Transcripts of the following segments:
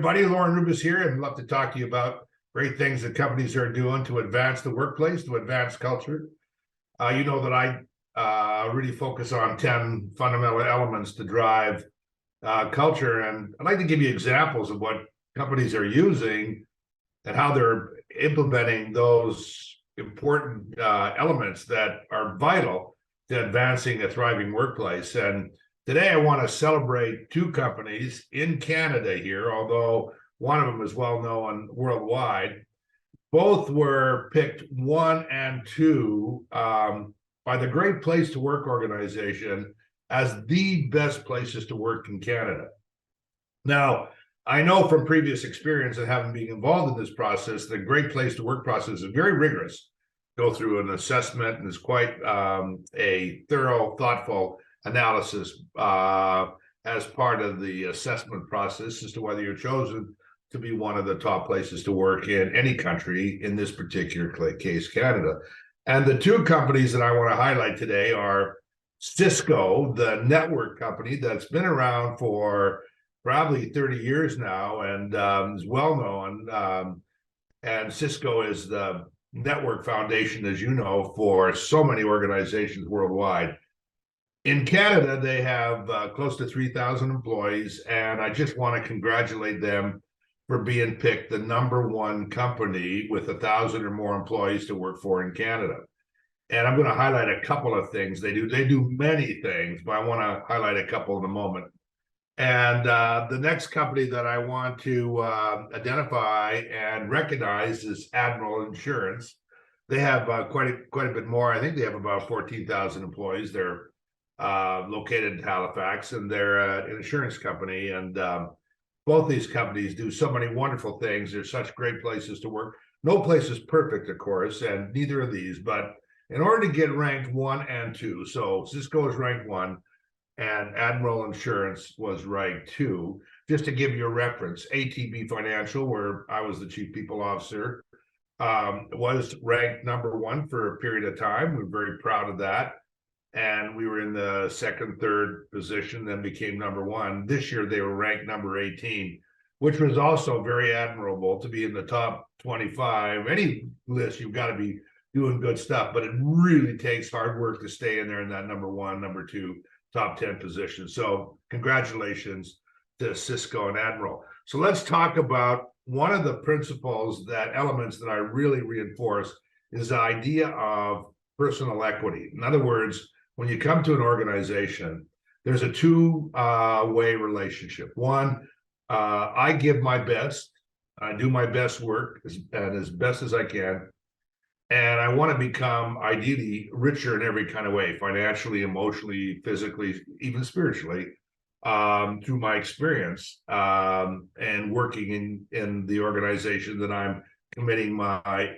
everybody. Lorne Rubis here, and I'd love to talk to you about great things that companies are doing to advance the workplace, to advance culture. You know that I really focus on 10 fundamental elements to drive culture, and I'd like to give you examples of what companies are using and how they're implementing those important elements that are vital to advancing a thriving workplace. And today I want to celebrate two companies in Canada here, although one of them is well known worldwide. Both were picked 1 and 2 by the Great Place to Work organization as the best places to work in Canada. Now, I know from previous experience and having been involved in this process, the Great Place to Work process is very rigorous. Go through an assessment, and it's quite a thorough, thoughtful analysis as part of the assessment process as to whether you're chosen to be one of the top places to work in any country, in this particular case, Canada. And the two companies that I want to highlight today are Cisco, the network company that's been around for probably 30 years now and is well known. And Cisco is the network foundation, as you know, for so many organizations worldwide. In Canada, they have close to 3,000 employees, and I just want to congratulate them for being picked the #1 company with 1,000 or more employees to work for in Canada. And I'm going to highlight a couple of things they do. They do many things, but I want to highlight a couple in a moment. And the next company that I want to identify and recognize is Admiral Insurance. They have quite a bit more. I think they have about 14,000 employees. They're located in Halifax, and they're an insurance company. And both these companies do so many wonderful things. They're such great places to work. No place is perfect, of course, and neither of these. But in order to get ranked 1 and 2, so Cisco is ranked 1, and Admiral Insurance was ranked 2. Just to give you a reference, ATB Financial, where I was the chief people officer, was ranked #1 for a period of time. We're very proud of that. And we were in the second, third position, then became #1. This year, they were ranked number 18, which was also very admirable to be in the top 25. Any list, you've got to be doing good stuff, but it really takes hard work to stay in there in that #1, #2, top 10 position. So congratulations to Cisco and Admiral. So let's talk about one of the principles, elements that I really reinforce, is the idea of personal equity. In other words, when you come to an organization, there's a two-way relationship. One, I give my best, I do my best work as best as I can, and I want to become ideally richer in every kind of way, financially, emotionally, physically, even spiritually, through my experience and working in the organization that I'm committing my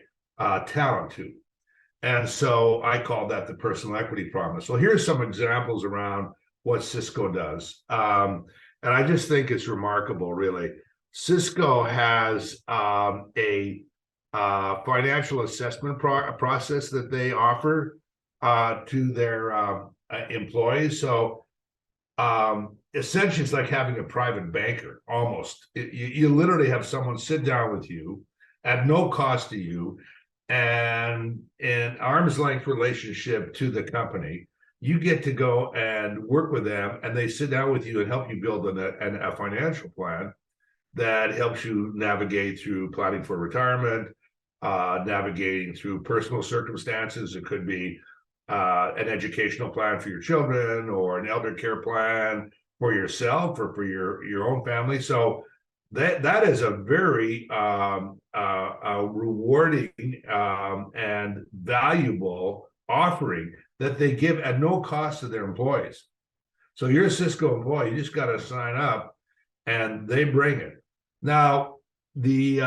talent to. And so I call that the personal equity promise. Well, here's some examples around what Cisco does. And I just think it's remarkable, really. Cisco has a financial assessment process that they offer to their employees. So essentially, it's like having a private banker, almost. You literally have someone sit down with you at no cost to you, and an arm's length relationship to the company. You get to go and work with them, and they sit down with you and help you build a financial plan that helps you navigate through planning for retirement, navigating through personal circumstances. It could be an educational plan for your children, or an elder care plan for yourself or for your own family. So that is a very rewarding and valuable offering that they give at no cost to their employees. So you're a Cisco employee, you just got to sign up, and they bring it. Now, the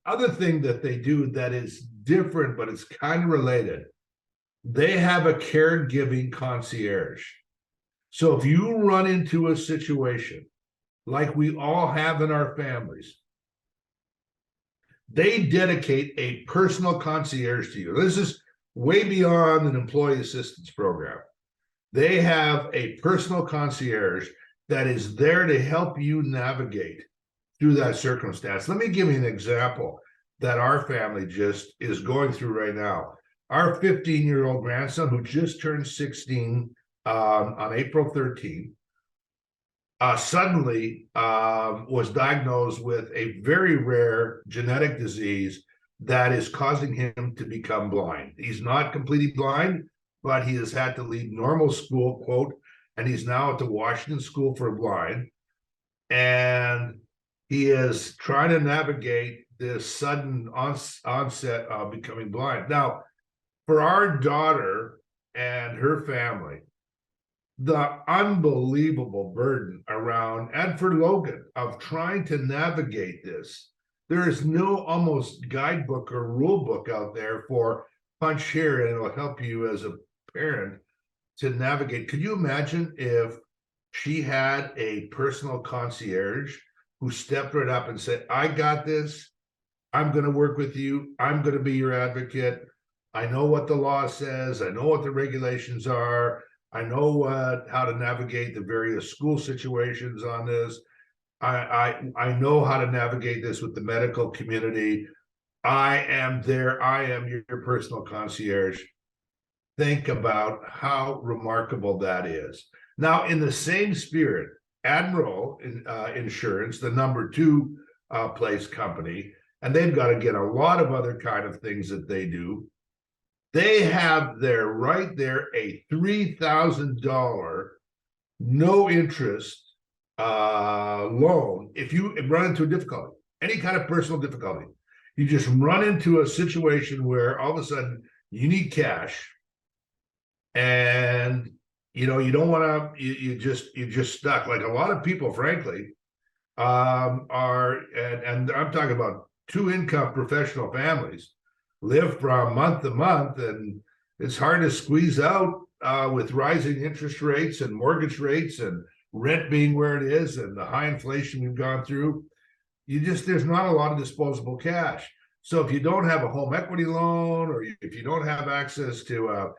other thing that they do that is different, but it's kind of related, they have a caregiving concierge. So if you run into a situation like we all have in our families, they dedicate a personal concierge to you. This is way beyond an employee assistance program. They have a personal concierge that is there to help you navigate through that circumstance. Let me give you an example that our family just is going through right now. Our 15-year-old grandson, who just turned 16 on April 13th, suddenly was diagnosed with a very rare genetic disease that is causing him to become blind. He's not completely blind, but he has had to leave normal school, quote, and he's now at the Washington School for Blind. And he is trying to navigate this sudden onset of becoming blind. Now, for our daughter and her family, the unbelievable burden around, and for Logan, of trying to navigate this. There is no almost guidebook or rule book out there for punch here and it'll help you as a parent to navigate. Could you imagine if she had a personal concierge who stepped right up and said, I got this. I'm going to work with you. I'm going to be your advocate. I know what the law says. I know what the regulations are. I know how to navigate the various school situations on this. I know how to navigate this with the medical community. I am there. I am your personal concierge. Think about how remarkable that is. Now, in the same spirit, Admiral Insurance, the #2 place company, and they've got to get a lot of other kind of things that they do. They have there right there a $3,000 no interest loan. If you run into a difficulty, any kind of personal difficulty, you just run into a situation where all of a sudden you need cash, and you don't want to. You're just stuck. Like a lot of people, frankly, are, and I'm talking about 2-income professional families, live from month to month, and it's hard to squeeze out with rising interest rates and mortgage rates and rent being where it is and the high inflation we've gone through. There's not a lot of disposable cash. So if you don't have a home equity loan, or if you don't have access to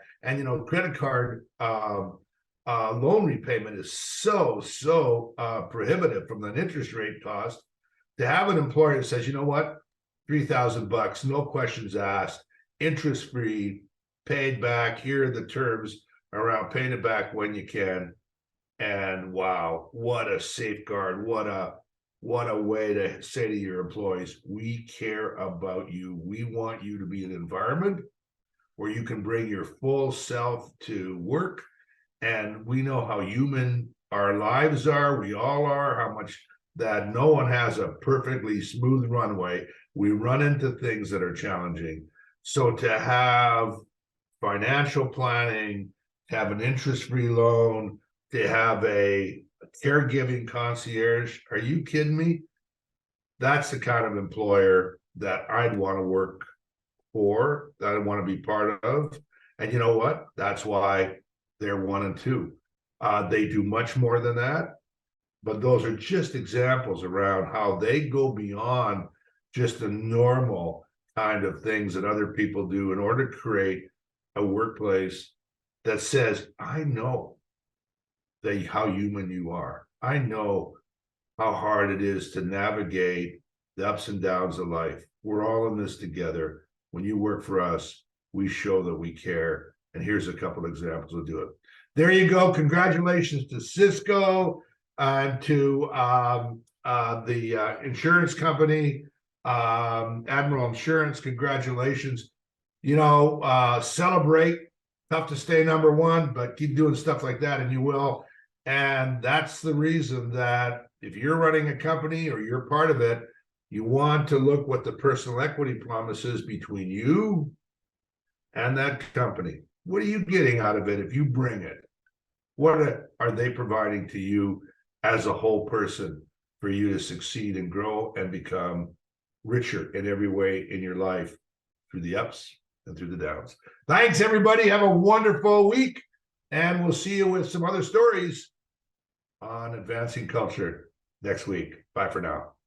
credit card loan repayment is so prohibitive from an interest rate cost, to have an employer that says, you know what, $3,000, no questions asked, interest free, paid back. Here are the terms around paying it back when you can. And wow, what a safeguard! What a way to say to your employees, we care about you. We want you to be in an environment where you can bring your full self to work. And we know how human our lives are. We all are, how much that no one has a perfectly smooth runway. We run into things that are challenging. So to have financial planning, to have an interest-free loan, to have a caregiving concierge, are you kidding me? That's the kind of employer that I'd want to work for, that I want to be part of. And you know what? That's why they're 1 and 2. They do much more than that, but those are just examples around how they go beyond just the normal kind of things that other people do in order to create a workplace that says, I know how human you are. I know how hard it is to navigate the ups and downs of life. We're all in this together. When you work for us, we show that we care. And here's a couple of examples of do it. There you go. Congratulations to Cisco and to the insurance company, Admiral Insurance. Congratulations. Celebrate. Tough to stay #1, but keep doing stuff like that and you will. And that's the reason that if you're running a company or you're part of it, you want to look what the personal equity promise is between you and that company. What are you getting out of it if you bring it? What are they providing to you as a whole person for you to succeed and grow and become richer in every way in your life, through the ups and through the downs? Thanks, everybody. Have a wonderful week, and we'll see you with some other stories on advancing culture next week. Bye for now.